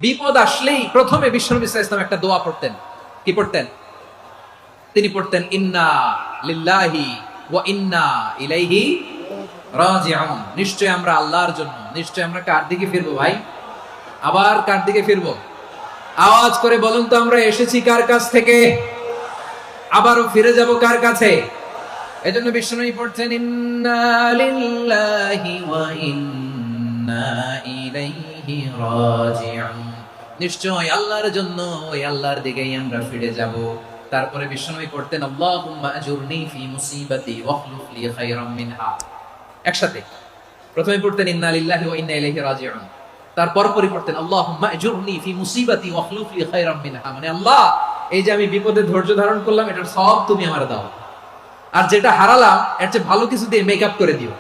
বিপদ আসলেই প্রথমে বিশ্বনবী সাল্লাল্লাহু আলাইহি ওয়াসাল্লাম একটা দোয়া পড়তেন। কি পড়তেন? তিনি পড়তেন ইন্না লিল্লাহি ওয়া ইন্না ইলাইহি রাজিউন। নিশ্চয় আমরা আল্লাহর জন্য, নিশ্চয় আমরা কার দিকে ফিরবো ভাই? আবার কার দিকে ফিরবো? আওয়াজ করে বলুন তো, আমরা এসেছি কার কাছ থেকে, আবারও ফিরে যাব কার কাছে? এজন্য বিশ্বনবী পড়তেন ইন্না লিল্লাহি ওয়া ইন্না ইলাইহি রাজিউন। নিশ্চয় আল্লাহর জন্য, ওই আল্লাহর দিকেই আমরা ফিরে যাব। তারপরে বিশ্বনবী পড়তেন আল্লাহুম্মা আজুরনি ফি মুসিবাতি ওয়াখলুফ লি খায়রাম মিনহা। একসাথে প্রথমে পড়তেন ইন্না লিল্লাহি ওয়া ইন্না ইলাইহি রাজিউন, তারপর পড়তেন আল্লাহুম্মা আজুরনি ফি মুসিবাতি ওয়াখলুফ লি খায়রাম মিনহা। মানে আল্লাহ, এই যে আমি বিপদে ধৈর্য ধারণ করলাম, এটার সব তুমি আমার দাও, আর যেটা হারালাম এর চেয়ে ভালো কিছু দিয়ে মেকআপ করে দিও,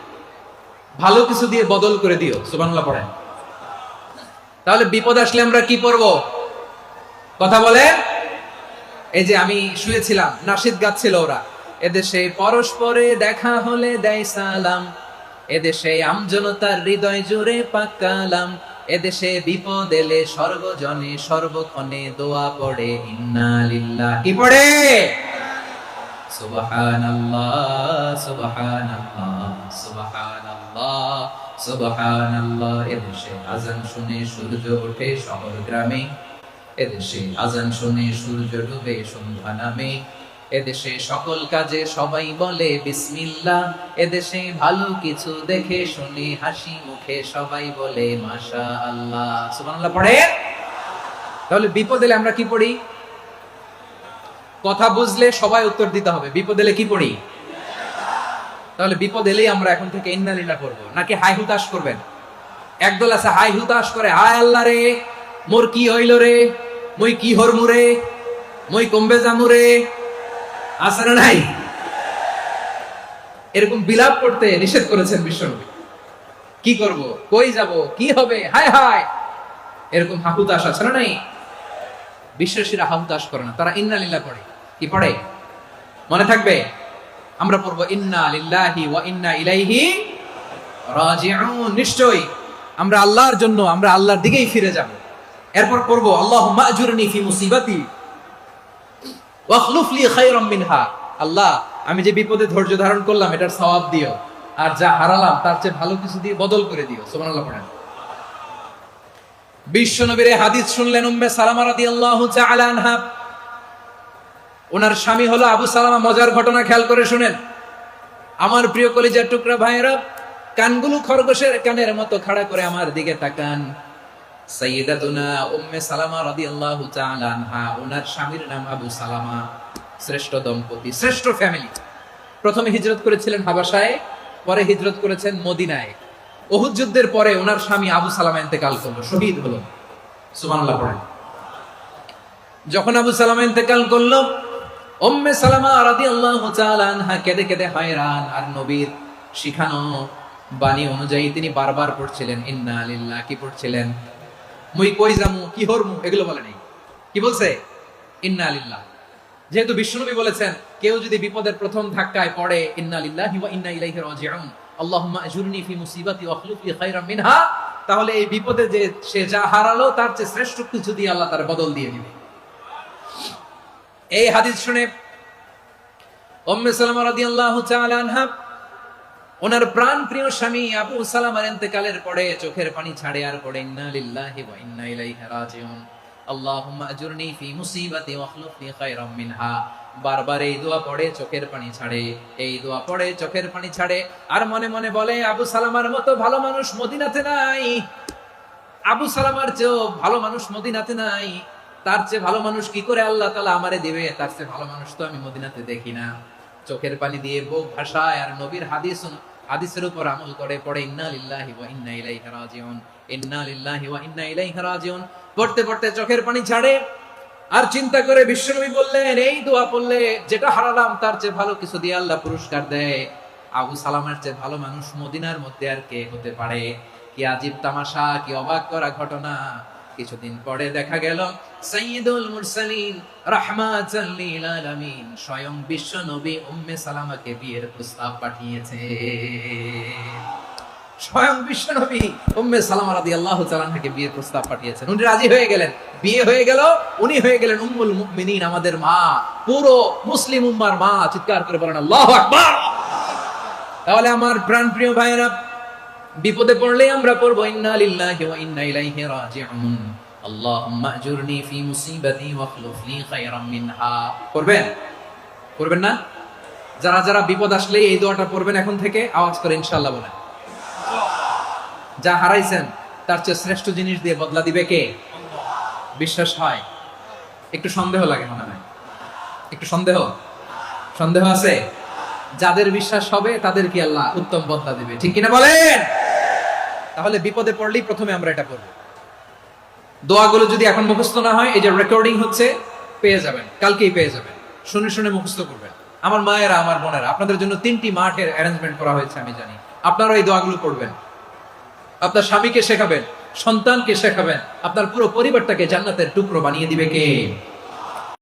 ভালো কিছু দিয়ে বদল করে দিও। সুবহানাল্লাহ পড়েন। তাহলে বিপদ আসলে আমরা কি পড়ব? কথা বলে। এই যে আমি শুয়েছিলাম, নাশিদ গাচ্ছিল ওরা, এদেশে পরস্পরে দেখা হলে দেয় সালাম, এদেশে আমজনতার হৃদয় জুড়ে পাকালাম, এদেশে বিপদ এলে সর্বজনে সর্বক্ষণে দোয়া পড়ে ইন্না লিল্লাহ। কি পড়ে? সুবহানাল্লাহ সুবহানাল্লাহ সুবহানাল্লাহ সুবহানাল্লাহ। এদেশে আজান শুনে সূর্য ওঠে শহর গ্রামে, এদেশে আজান শুনে সূর্য ডুবে সন্ধ্যা নামে, এদেশে সকল কাজে সবাই বলে বিসমিল্লাহ, এদেশে ভালো কিছু দেখে শুনে হাসি মুখে সবাই বলে মাশাআল্লাহ। সুবহানাল্লাহ পড়ে। তাহলে বিপদ এলে আমরা কি পড়ি? কথা বুঝলে সবাই উত্তর দিতে হবে। বিপদ এলে কি পড়ি? তাহলে বিপদ এলেই আমরা এখন থেকে ইন্না লিল্লাহ পড়বো, নাকি হাই হুতাশ করবেন? একদল আছে হাই হুতাশ করে, হায় আল্লাহ রে মোর কি হইল রে, মই কি হরমু রে, মই কমবে জামু রে। আছে না নাই? এরকম বিলাপ করতে নিষেধ করেছেন বিশ্বনবী। কি করব, কই যাব, কি হবে, হায় হায়, এরকম হাহুতাশ আছে না নাই? বিশ্বাসীরা হাহুতাশ করে না, তারা ইন্না লিল্লাহ পড়ে। কি পড়ে? মনে থাকবে? আমরা পড়বো ইন্না লিল্লাহি ওয়া ইন্না ইলাইহি রাজিউন। নিশ্চয়ই আমরা আল্লাহর জন্য, আমরা আল্লাহর দিকেই ফিরে যাব। এরপর পড়বো আল্লাহুম্মা আজুরনি ফি মুসিবাতি ওয়াখলুফ লি খায়রাম মিনহা। আল্লাহ, আমি যে বিপদে ধৈর্য ধারণ করলাম এটার সওয়াব দিও, আর যা হারালাম তার চেয়ে ভালো কিছু দিয়ে বদল করে দিও। সুবহানাল্লাহ পড়েন। বিশ্বনবীর হাদিস শুনলেন উম্মে সালামা রাদিয়াল্লাহু তাআলা আনহা। ওনার স্বামী হলো আবু সালামা। মজার ঘটনা খেয়াল করে শুনেন আমার প্রিয় কলিজার টুকরা ভাইয়েরা। কানগুলো খরগোশের কানের মতো খাড়া করে আমার দিকে তাকান। সাইয়্যিদাতুনা উম্মে সালামা রাদিয়াল্লাহু তাআলা আনহা, ওনার স্বামীর নাম আবু সালামা। শ্রেষ্ঠ দম্পতি, শ্রেষ্ঠ ফ্যামিলি। প্রথমে হিজরত করেছিলেন হাবাসায়, পরে হিজরত করেছেন মদিনায়। উহুদ যুদ্ধের পরে ওনার স্বামী আবু সালামা ইন্তেকাল করলো, শহীদ হলো। সুবহানাল্লাহ পড়েন। যখন আবু সালামা ইন্তেকাল করলো, উম্মে সালামা রাদিয়াল্লাহু তাআলা আনহা কেঁদে কেঁদে হয়রান। আর নবীর শিখানো বাণী অনুযায়ী তিনি বারবার পড়ছিলেন ইন্না লিল্লাহ। কি পড়ছিলেন? মুই কই যামু, কি হরমু, এগুলো বলে নাই। কি বলছে? ইন্না লিল্লাহ। যেহেতু বিশ্বনবী বলেছেন কেউ যদি বিপদের প্রথম ধাক্কায় পড়ে ইন্না লিল্লাহি ওয়া ইন্না ইলাইহি রাজিউন, আল্লাহুম্মা আজুরনি ফি মুসিবাতি ওয়াখলুফ লি খায়রাম মিনহা, তাহলে এই বিপদে যে সে যা হারালো তার চেয়ে শ্রেষ্ঠ কিছু দিয়ে আল্লাহ তার বদল দিয়ে দিবে। এই হাদিস শুনে উম্মে সালামা রাদিয়াল্লাহু তাআলা আনহা ওনার প্রাণ প্রিয় স্বামী আবু সালামার ইন্তেকালের পরে চোখের পানি ছাড়ে আর পড়ে ইন্না লিল্লাহি ওয়া ইন্না ইলাইহি রাজিউন, আল্লাহুম্মা আজুরনি ফি মুসিবাতি ওয়াখলুফ লি খায়রাম মিনহা। বারবার এই দোয়া পড়ে চোখের পানি ছাড়ে, এই দোয়া পড়ে চোখের পানি ছাড়ে, আর মনে মনে বলে আবু সালামার মতো ভালো মানুষ মদিনাতে নাই, আবু সালামার চেয়েও ভালো মানুষ মদিনাতে নাই, তার চেয়ে ভালো মানুষ কি করে আল্লাহ তাআলা আমারে দিবে, তার চেয়ে ভালো মানুষ তো আমি মদিনাতে দেখি না। চোখের পানি দিয়ে বুক ভাসায় আর নবীর হাদিসের উপর আমল করে পড়ে ইন্না লিল্লাহি ওয়া ইন্না ইলাইহি রাজিউন, ইন্না লিল্লাহি ওয়া ইন্না ইলাইহি রাজিউন। পড়তে পড়তে চোখের পানি ছাড়ে আর চিন্তা করে বিশ্বনবী বললেন এই দোয়া পড়লে যেটা হারালাম তার চেয়ে ভালো কিছু দিয়ে আল্লাহ পুরস্কার দেয়। আবু সালামার চেয়ে ভালো মানুষ মদিনার মধ্যে আর কে হতে পারে? কি আজীব তামাশা, কি অবাক করা ঘটনা। কিছুদিন পরে দেখা গেল সাইয়্যিদুল মুরসালিন রাহমাতাল লিল আলামিন স্বয়ং বিশ্ব নবী উম্মে সালামাকে বিয়ের প্রস্তাব পাঠিয়েছে। স্বয়ং বিশ্বনবী উম্মে সালামা রাদিয়াল্লাহু তাআলা আনহাকে বিয়ের প্রস্তাব পাঠিয়েছেন। উনি রাজি হয়ে গেলেন, বিয়ে হয়ে গেল, উনি হয়ে গেলেন উম্মুল মুমিনিন, আমাদের মা, পুরো মুসলিম উম্মার মা। চিৎকার করে বলেন আল্লাহু আকবার। তাহলে আমার প্রাণপ্রিয় ভাইয়েরা, বিপদে পড়লে আমরা পড়বো ইন্না লিল্লাহি ওয়া ইন্না ইলাইহি রাজিউন, আল্লাহুম্মা আজুরনি ফি মুসিবাতি ওয়াখলুফ লি খায়রাম মিনহা। পড়বেন? পড়বেন না? যারা যারা বিপদ আসলে এই দোয়াটা পড়বেন এখন থেকে, আওয়াজ করে ইনশাআল্লাহ বলেন। যা হারাইছেন তার চেয়ে শ্রেষ্ঠ জিনিস দিয়ে বদলা দিবে কে? বিশ্বাস হয়? একটু সন্দেহ লাগে মনে হয়, একটু সন্দেহ সন্দেহ আছে? যাদের বিশ্বাস হবে তাদেরকে আল্লাহ উত্তম বদলা দিবে, ঠিক কিনা বলেন? তাহলে বিপদে পড়লেই প্রথমে আমরা এটা করব। দোয়াগুলো যদি এখন মুখস্থ না হয়, এই যে রেকর্ডিং হচ্ছে, পেয়ে যাবেন, কালকেই পেয়ে যাবেন, শুনে শুনে মুখস্থ করবেন। আমার মায়েরা, আমার বোনেরা, আপনাদের জন্য 3টি মাঠের অ্যারেঞ্জমেন্ট করা হয়েছে, আমি জানি। আপনারা এই দোয়াগুলো পড়বেন, আপনার স্বামীকে শেখাবেন, সন্তানকে শেখাবেন, আপনার পুরো পরিবারটাকে জান্নাতের টুকরো বানিয়ে দিবে কে?